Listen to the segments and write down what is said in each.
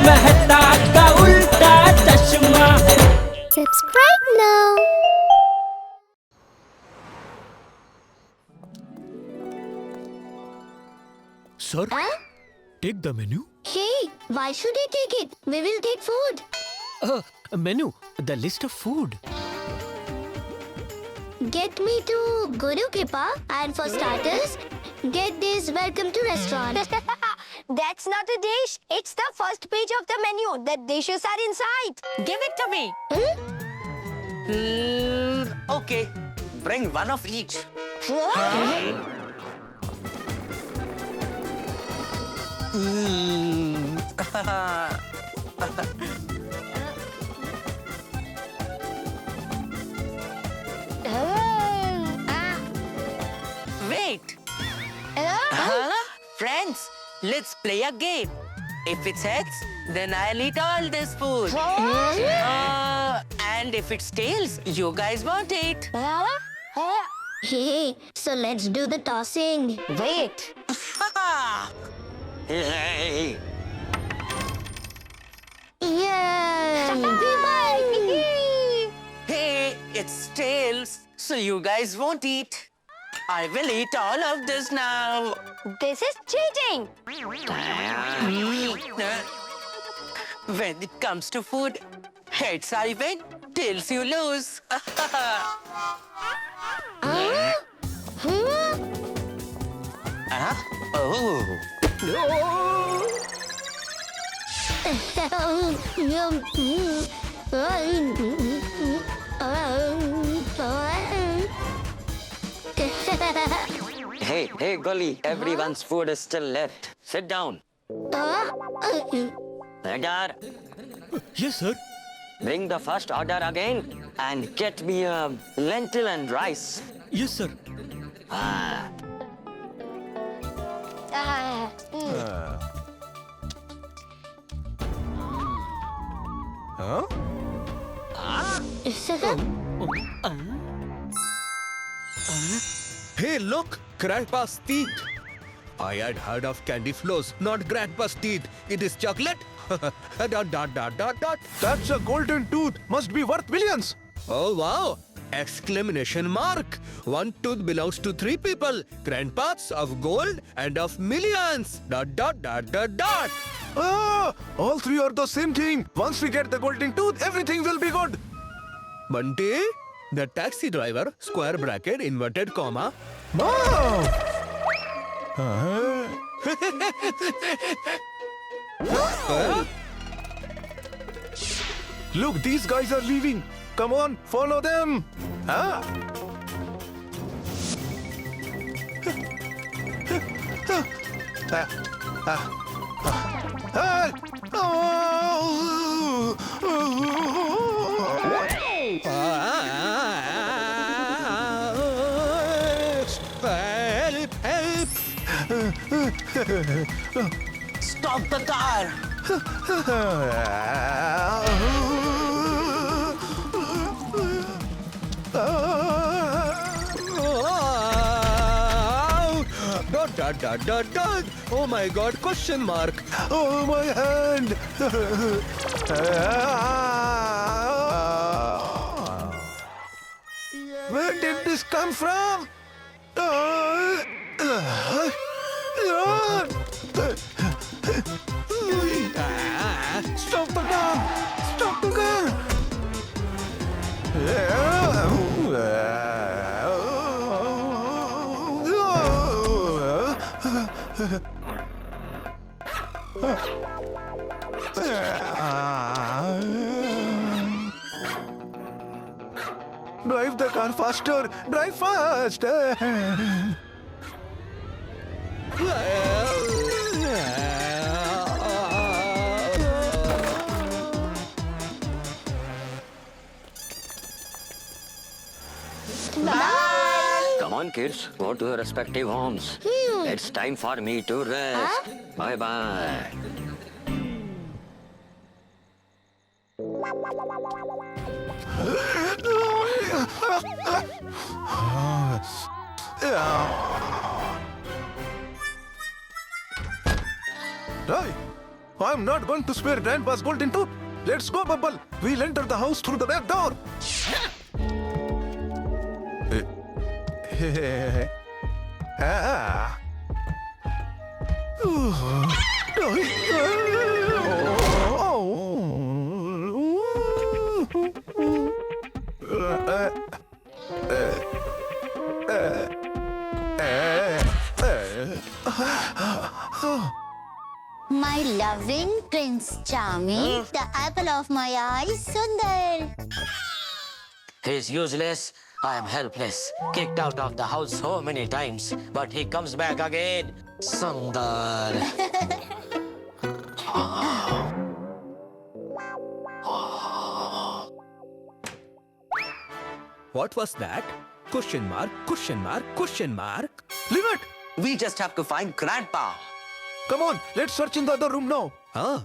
मेहता का उल्टा चश्मा। Subscribe now. Sir, take the menu. Hey, why should I take it? We will take food. Menu, the list of food. Get me to Guru Kripa, and for starters, get this welcome to restaurant. That's not a dish. It's the first page of the menu. The dishes are inside. Give it to me. Okay, bring one of each. Wait. Friends, let's play a game. If it's heads, then I'll eat all this food. And if it's tails, you guys won't eat. Hey, so let's do the tossing. Wait. Hey. Yeah. Hey, it's tails, so you guys won't eat. I will eat all of this now. This is cheating. When it comes to food, heads I win, tails you lose. Oh. Hey, Gully, everyone's food is still left. Sit down. Adar, Yes, sir. bring the first order again and get me a lentil and rice. Yes, sir. Hey, look! Grandpa's teeth! I had heard of candy floss, not Grandpa's teeth. It is chocolate? dot, dot, dot, dot, dot. That's a golden tooth. Must be worth millions. Oh, wow! Exclamation mark! One tooth belongs to three people. Grandpas of gold and of millions. Dot, dot, dot, dot, dot. Ah, all three are the same thing. Once we get the golden tooth, everything will be good. Bunty, the taxi driver, square bracket, inverted comma. Wow. Look, these guys are leaving. Come on, follow them. Huh? Help, help. Stop the car! Dot, dot, dot, dot, dot. Oh my god, question mark. Oh, my hand. Where did this come from? Stop the gun! Stop the gun! Drive the car faster! Drive fast! Come on, kids. Go to your respective homes. It's time for me to rest. Bye-bye. Hey, I'm not going to spare Grandpa's golden tooth. Let's go, Bubble. We'll enter the house through the back door. Ah. My loving Prince Charming, the apple of my eye, Sundar. He's useless. I am helpless. Kicked out of the house so many times, but he comes back again. Sundar. What was that? Question mark, question mark, question mark. Leave it. We just have to find Grandpa. Come on, let's search in the other room now. Huh?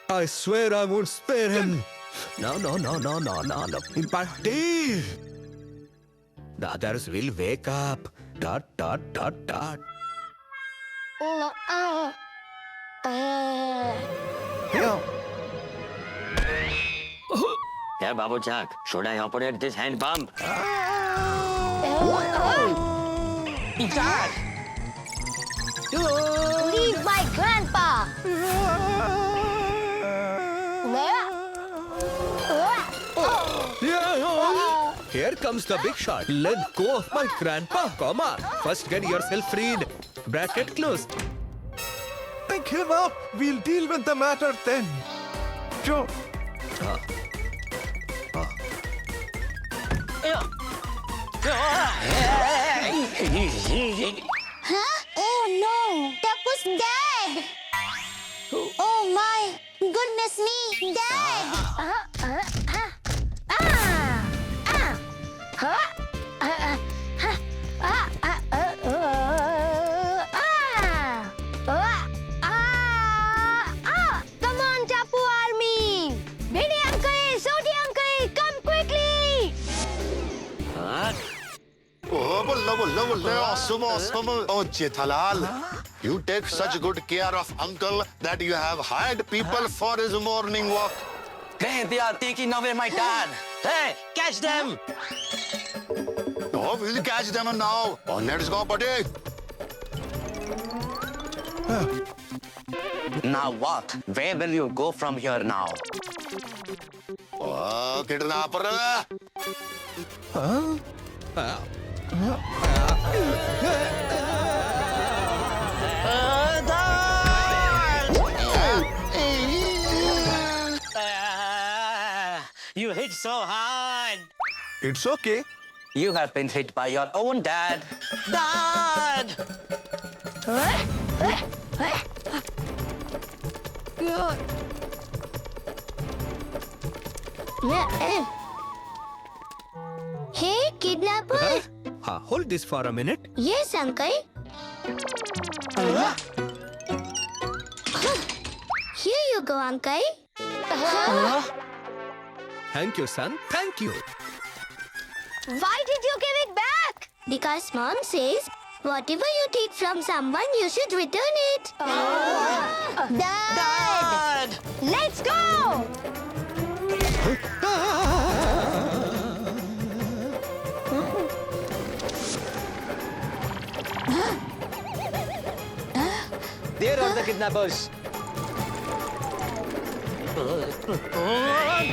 I swear I won't spare him. No. Imperative. The others will wake up. Dot. Yeah. Yeah, Babu Chak, should I operate this hand pump? Dad! Leave my grandpa! Here comes the big shot. Let go of my grandpa. Come on. First get yourself freed. Bracket closed. I give up. We'll deal with the matter then. Sure. Huh? Oh no, that was Dad. Oh my goodness me, Dad. Come on, Tapu Army! Bidi Uncle, Sodi Uncle, come quickly! Oh, Jethalal, you take such good care of uncle that you have hired people for his morning walk. Hey, they are taking away my dad. Hey, catch them! Oh, we'll catch them now. Oh, let's go, buddy. Now what? Where will you go from here now? Oh, kidnapper. You hit so hard. It's okay. You have been hit by your own dad. Dad! Hey, kidnapper. Hold this for a minute. Yes, Uncle. Here you go, Uncle. Thank you, son. Thank you. Why did you give it back? Because Mom says, whatever you take from someone, you should return it. Dad! Dad! Let's go! There are the kidnappers. Hey!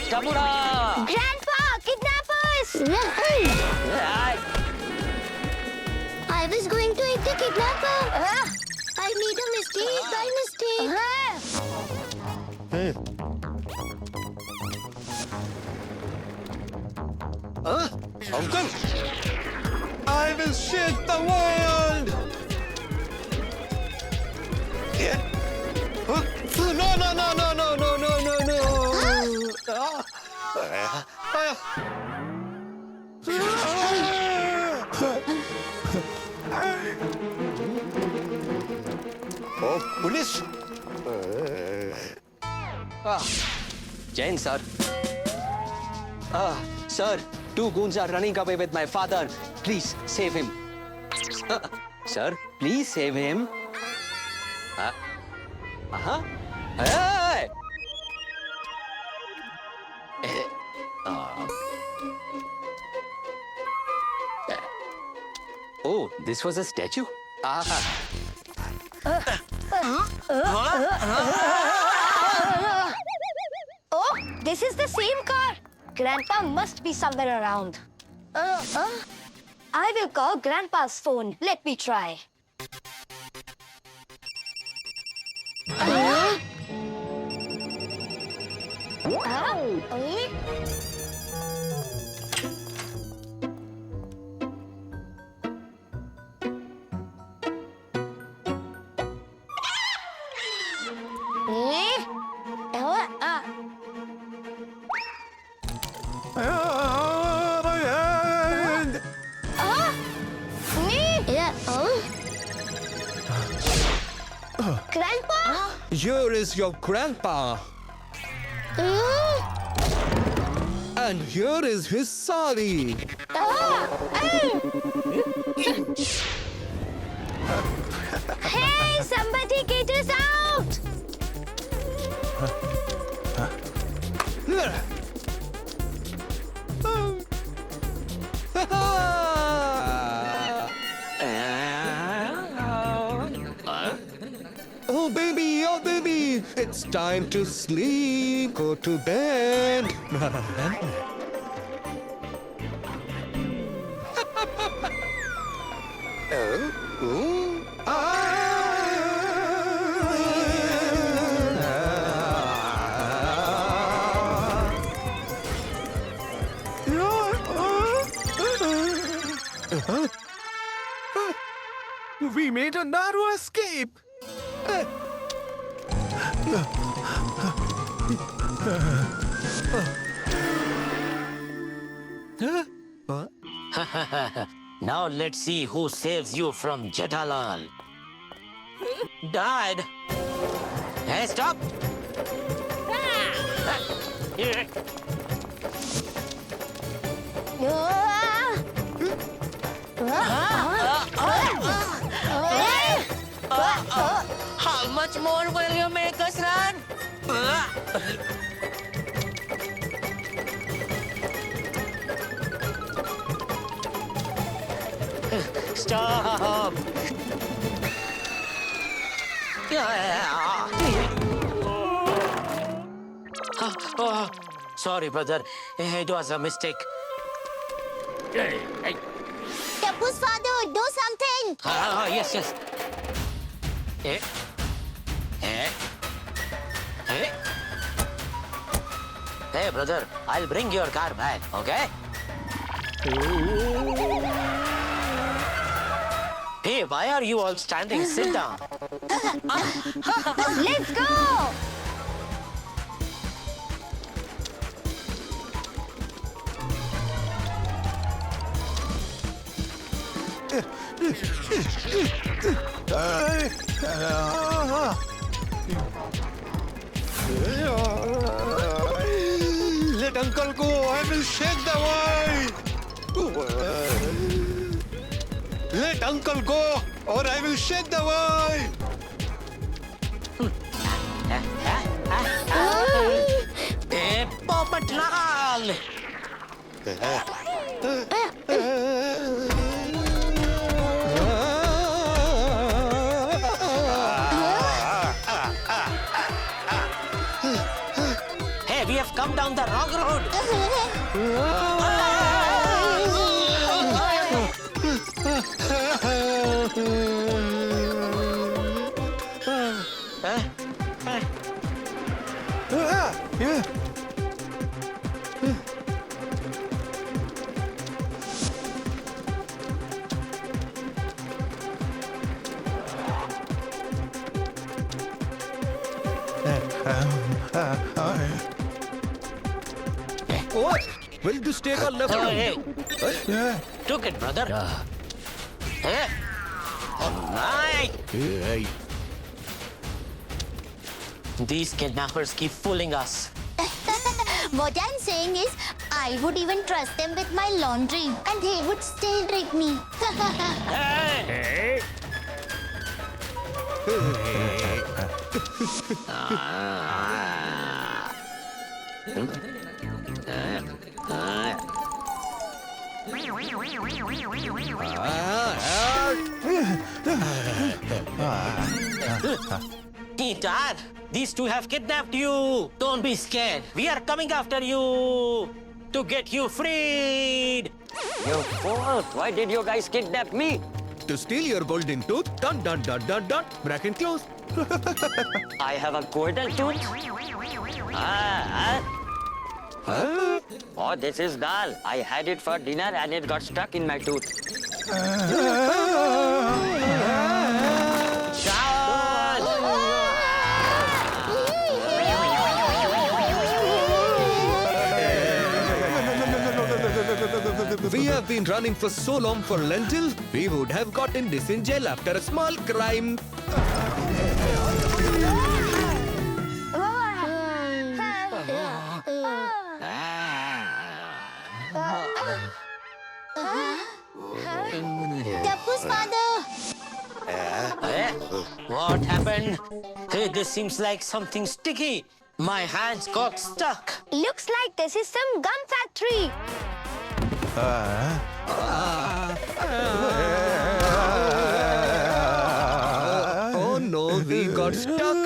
Kapura! Grandpa, kidnappers! I was going to eat the kidnapper. I made a mistake by mistake. Uncle! I will shake the world. Yeah. Oh, no, no, no, no, no, no, no, no, no. Oh, police. Jain, sir. Sir, 2 goons are running away with my father. Please save him. Sir, please save him. Hey! Oh, this was a statue? Oh, this is the same car. Grandpa must be somewhere around. I will call Grandpa's phone. Let me try. My hand. Yeah. Grandpa? Here is your grandpa. And here is his sari. Hey, somebody get us out! Oh baby, it's time to sleep. Go to bed. We made a narrow escape. Now let's see who saves you from Jethalal. Dad! Hey, stop! How much more will you make us run? Stop! Oh, sorry, brother. It was a mistake. Tapu's father, do something. Yes, yes. Eh? Eh? Eh? Hey, brother, I'll bring your car back, okay? Hey, why are you all standing? Sit down. Let's go! Let Uncle go. I will shake the world. Let Uncle go, or I will shake the world. Eh, Popat Lal! Hey, we have come down the wrong road. Yeah. What? Will this take a left? Hey, took it, brother. Hey. Hey. Hey. These kidnappers keep fooling us. What I'm saying is, I would even trust them with my laundry, and they would still trick me. Hey. Dad, these two have kidnapped you. Don't be scared. We are coming after you to get you freed. You fool! Why did you guys kidnap me? To steal your golden tooth. Dun dun dun dun dun. Bracket close. I have a golden tooth? Oh, this is dal. I had it for dinner and it got stuck in my tooth. Charge! We have been running for so long for lentil, we would have gotten this in jail after a small crime. Tappu's father. Eh? What happened? Hey, this seems like something sticky. My hands got stuck. Looks like this is some gum factory. Oh no, we got stuck.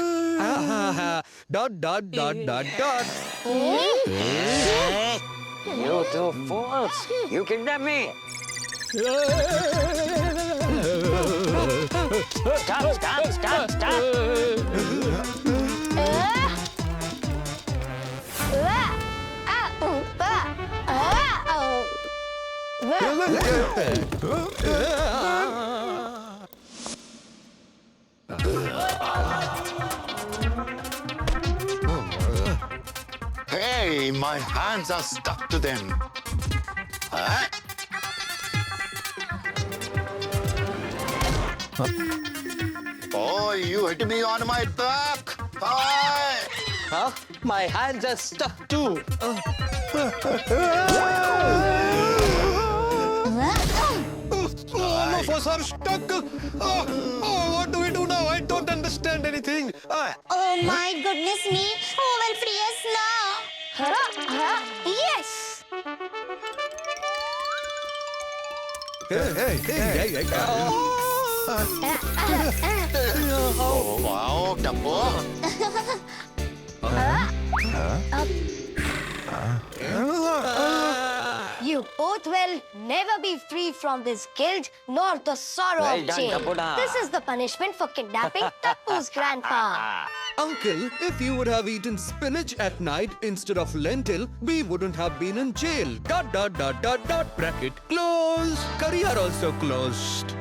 Dot dot dot dot dot. Eh? You two fools! You kidnapped me! Stop, stop, stop, stop! Hey, my hands are stuck to them. Huh? Oh, you hit me on my back. Hi. Huh? My hands are stuck too. All of us are stuck. What do we do now? I don't understand anything. Oh my goodness me! Who will free us now? Yes! Hey. Oh, wow, Tappo. You both will never be free from this guilt nor the sorrow Well of done, jail. Tappuda. This is the punishment for kidnapping Tappu's grandpa. Uncle, if you would have eaten spinach at night instead of lentil, we wouldn't have been in jail. Dot dot dot dot dot. Bracket closed. Career also closed.